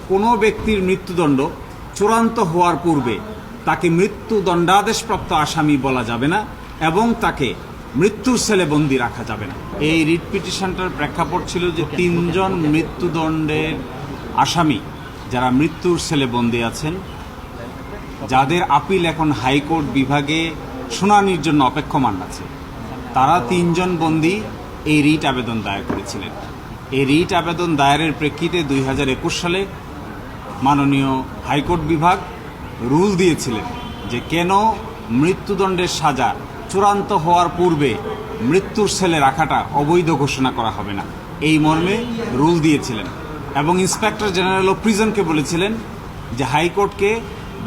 কোনো ব্যক্তির মৃত্যুদণ্ড চূড়ান্ত হওয়ার পূর্বে তাকে মৃত্যুদণ্ডাদেশপ্রাপ্ত আসামি বলা যাবে না এবং তাকে মৃত্যুর সেলে বন্দী রাখা যাবে না। এই রিট পিটিশনটার প্রেক্ষাপট ছিল যে 3 জন মৃত্যুদণ্ডের আসামি যারা মৃত্যুর সেলে বন্দী আছেন, যাদের আপিল এখন হাইকোর্ট বিভাগে শুনানির জন্য অপেক্ষমান আছে, তারা 3 জন বন্দী এই রিট আবেদন দায়ের করেছিলেন। এই রিট আবেদন দায়েরের প্রেক্ষিতে 2021 সালে মাননীয় হাইকোর্ট বিভাগ রুল দিয়েছিলেন যে কেন মৃত্যুদণ্ডের সাজা চূড়ান্ত হওয়ার পূর্বে মৃত্যুর সেলে রাখাটা অবৈধ ঘোষণা করা হবে না, এই মর্মে রুল দিয়েছিলেন। এবং ইন্সপেক্টর জেনারেল অফ প্রিজনকে বলেছিলেন যে হাইকোর্টকে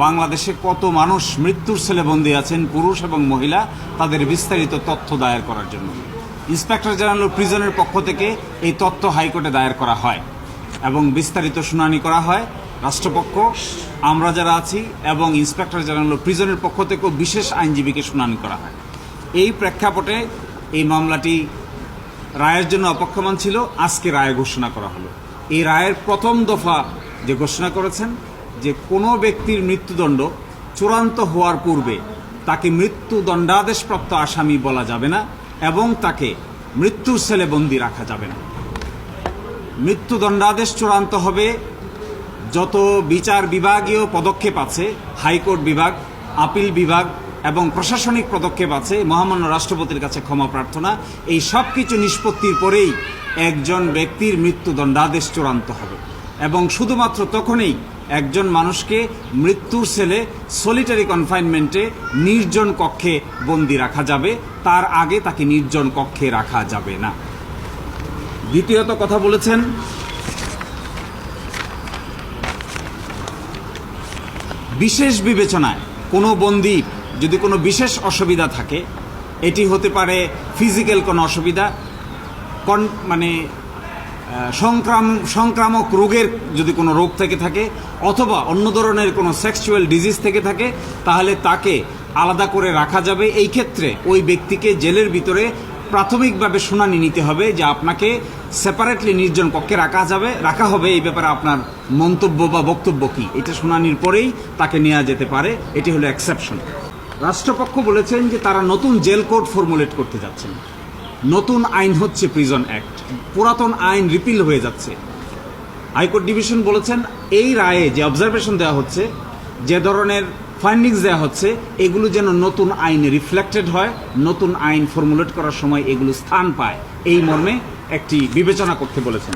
বাংলাদেশে কত মানুষ মৃত্যুর সেলে বন্দী আছেন, পুরুষ এবং মহিলা, তাদের বিস্তারিত তথ্য দায়ের করার জন্য। ইন্সপেক্টর জেনারেল অফ প্রিজনের পক্ষ থেকে এই তথ্য হাইকোর্টে দায়ের করা হয় এবং বিস্তারিত শুনানি করা হয়। রাষ্ট্রপক্ষ, আমরা যারা আছি, এবং ইন্সপেক্টর জেনারেল অফ প্রিজনের পক্ষ থেকেও বিশেষ আইনজীবীকে শুনানি করা হয়। এই প্রেক্ষাপটে এই মামলাটি রায়ের জন্য অপেক্ষমান ছিল। আজকে রায় ঘোষণা করা হলো। এই রায়ের প্রথম দফা যে ঘোষণা করেছেন যে কোনো ব্যক্তির মৃত্যুদণ্ড চূড়ান্ত হওয়ার পূর্বে তাকে মৃত্যুদণ্ডাদেশপ্রাপ্ত আসামি বলা যাবে না এবং তাকে মৃত্যুর সেলে বন্দী রাখা যাবে না। মৃত্যুদণ্ডাদেশ চূড়ান্ত হবে যত বিচার বিভাগীয় পদক্ষেপ আছে, হাইকোর্ট বিভাগ, আপিল বিভাগ এবং প্রশাসনিক পদক্ষেপ আছে, মহামান্য রাষ্ট্রপতির কাছে ক্ষমা প্রার্থনা, এই সব কিছু নিষ্পত্তির পরেই একজন ব্যক্তির মৃত্যুদণ্ডাদেশ চূড়ান্ত হবে। এবং শুধুমাত্র তখনই একজন মানুষকে মৃত্যুর সেলে সলিটারি কনফাইনমেন্টে নির্জন কক্ষে বন্দী রাখা যাবে, তার আগে তাকে নির্জন কক্ষে রাখা যাবে না। দ্বিতীয়ত কথা বলেছেন বিশেষ বিবেচনায় কোনো বন্দী যদি কোনো বিশেষ অসুবিধা থাকে, এটি হতে পারে ফিজিক্যাল কোনো অসুবিধা, সংক্রামক রোগের যদি কোনো রোগ থেকে থাকে, অথবা অন্য ধরনের কোনো সেক্সুয়াল ডিজিজ থেকে থাকে, তাহলে তাকে আলাদা করে রাখা যাবে। এই ক্ষেত্রে ওই ব্যক্তিকে জেলের ভিতরে প্রাথমিকভাবে শুনানি নিতে হবে যে আপনাকে সেপারেটলি নির্জন কক্ষে রাখা হবে, এই ব্যাপারে আপনার মন্তব্য বা বক্তব্য কি, এটা শুনানির পরেই তাকে নেওয়া যেতে পারে। এটি হলো এক্সেপশন। রাষ্ট্রপক্ষ বলেছেন যে তারা নতুন জেল কোড ফর্মুলেট করতে যাচ্ছেন। নতুন আইন হচ্ছে প্রিজন অ্যাক্ট, পুরাতন আইন রিপিল হয়ে যাচ্ছে। হাইকোর্ট ডিভিশন বলেছেন এই রায়ে যে অবজারভেশন দেওয়া হচ্ছে, যে ধরনের ফাইন্ডিংস দেওয়া হচ্ছে, এগুলো যেন নতুন আইনে রিফ্লেক্টেড হয়, নতুন আইন ফর্মুলেট করার সময় এগুলো স্থান পায়, এই মর্মে একটি বিবেচনা করতে বলেছেন।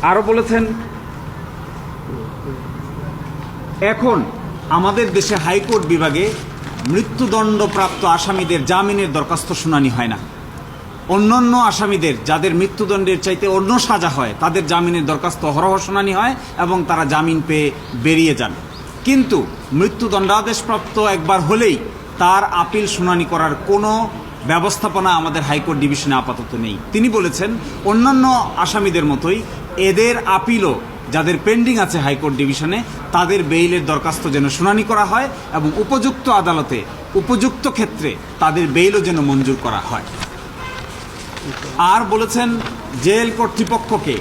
আরও বলেছেন এখন আমাদের দেশে হাইকোর্ট বিভাগে মৃত্যুদণ্ডপ্রাপ্ত আসামিদের জামিনের দরখাস্ত শুনানি হয় না। অন্যান্য আসামিদের যাদের মৃত্যুদণ্ডের চাইতে অন্য সাজা হয়, তাদের জামিনের দরখাস্ত অহরহ শুনানি হয় এবং তারা জামিন পেয়ে বেরিয়ে যান। কিন্তু মৃত্যুদণ্ডাদেশপ্রাপ্ত একবার হলেই তার আপিল শুনানি করার কোনো ব্যবস্থাপনা আমাদের হাইকোর্ট ডিভিশনে আপাতত নেই। তিনি বলেছেন অন্যান্য আসামিদের মতোই এদের আপিলও যাদের পেন্ডিং আছে হাইকোর্ট ডিভিশনে, তাদের বেইলের দরখাস্ত যেন শুনানি করা হয় এবং উপযুক্ত আদালতে উপযুক্ত ক্ষেত্রে তাদের বেইলও যেন মঞ্জুর করা হয়। আর বলেছেন জেল কর্তৃপক্ষকে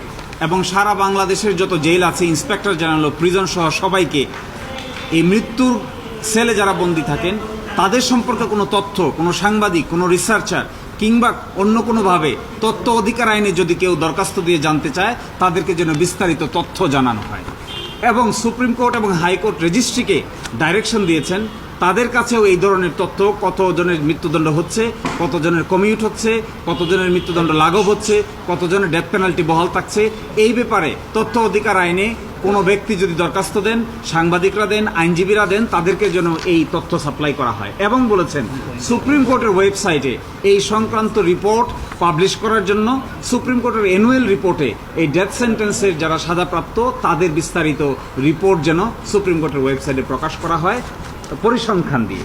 এবং সারা বাংলাদেশের যত জেল আছে, ইন্সপেক্টর জেনারেল অফ প্রিজন সহ সবাইকে এই মৃত্যুর সেলে যারা বন্দী থাকেন তাদের সম্পর্কে কোনো তথ্য, কোনো সাংবাদিক, কোনো রিসার্চার কিংবা অন্য কোনোভাবে তথ্য অধিকার আইনে যদি কেউ দরখাস্ত দিয়ে জানতে চায়, তাদেরকে যেন বিস্তারিত তথ্য জানানো হয়। এবং সুপ্রিম কোর্ট এবং হাইকোর্ট রেজিস্ট্রিকে ডাইরেকশন দিয়েছেন তাদের কাছেও এই ধরনের তথ্য, কতজনের মৃত্যুদণ্ড হচ্ছে, কতজনের কমিউট হচ্ছে, কতজনের মৃত্যুদণ্ড লাঘব হচ্ছে, কতজনের ডেথ পেনাল্টি বহাল থাকছে, এই ব্যাপারে তথ্য অধিকার আইনে কোনো ব্যক্তি যদি দরখাস্ত দেন, সাংবাদিকরা দেন, আইনজীবীরা দেন, তাদেরকে যেন এই তথ্য সাপ্লাই করা হয়। এবং বলেছেন সুপ্রিম কোর্টের ওয়েবসাইটে এই সংক্রান্ত রিপোর্ট পাবলিশ করার জন্য, সুপ্রিম কোর্টের অ্যানুয়াল রিপোর্টে এই ডেথ সেন্টেন্সের যারা সাজাপ্রাপ্ত তাদের বিস্তারিত রিপোর্ট যেন সুপ্রিম কোর্টের ওয়েবসাইটে প্রকাশ করা হয় পরিসংখ্যান দিয়ে।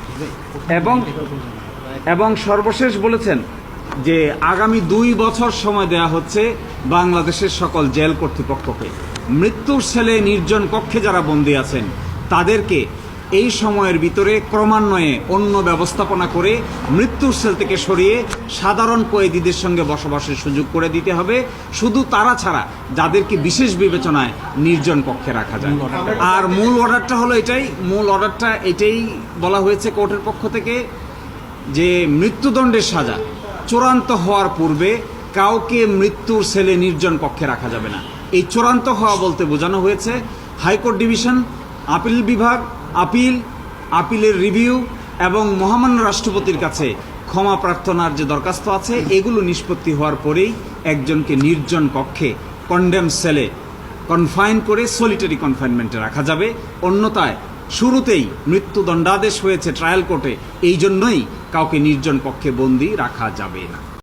এবং সর্বশেষ বলেছেন যে আগামী 2 বছর সময় দেয়া হচ্ছে বাংলাদেশের সকল জেল কর্তৃপক্ষকে। মৃত্যুর সেলে নির্জন কক্ষে যারা বন্দী আছেন তাদেরকে এই সময়ের ভিতরে ক্রমান্বয়ে অন্য ব্যবস্থাপনা করে মৃত্যুর সেল থেকে সরিয়ে সাধারণ কয়েদিদের সঙ্গে বসবাসের সুযোগ করে দিতে হবে, শুধু তারা ছাড়া যাদেরকে বিশেষ বিবেচনায় নির্জন কক্ষে রাখা যায়। আর মূল অর্ডারটা হলো এটাই বলা হয়েছে কোর্টের পক্ষ থেকে যে মৃত্যুদণ্ডের সাজা চূড়ান্ত হওয়ার পূর্বে কাউকে মৃত্যুর সেলে নির্জন কক্ষে রাখা যাবে না। এই চূড়ান্ত হওয়া বলতে বোঝানো হয়েছে হাইকোর্ট ডিভিশন, আপিল বিভাগ, আপিলের রিভিউ এবং মহামান্য রাষ্ট্রপতির কাছে ক্ষমা প্রার্থনার যে দরখাস্ত আছে, এগুলো নিষ্পত্তি হওয়ার পরেই একজনকে নির্জন কক্ষে কন্ডেম সেলে কনফাইন করে সলিটারি কনফাইনমেন্টে রাখা যাবে। অন্যথায় শুরুতেই মৃত্যুদণ্ডাদেশ হয়েছে ট্রায়াল কোর্টে, এই জন্যই কাউকে নির্জন কক্ষে বন্দী রাখা যাবে না।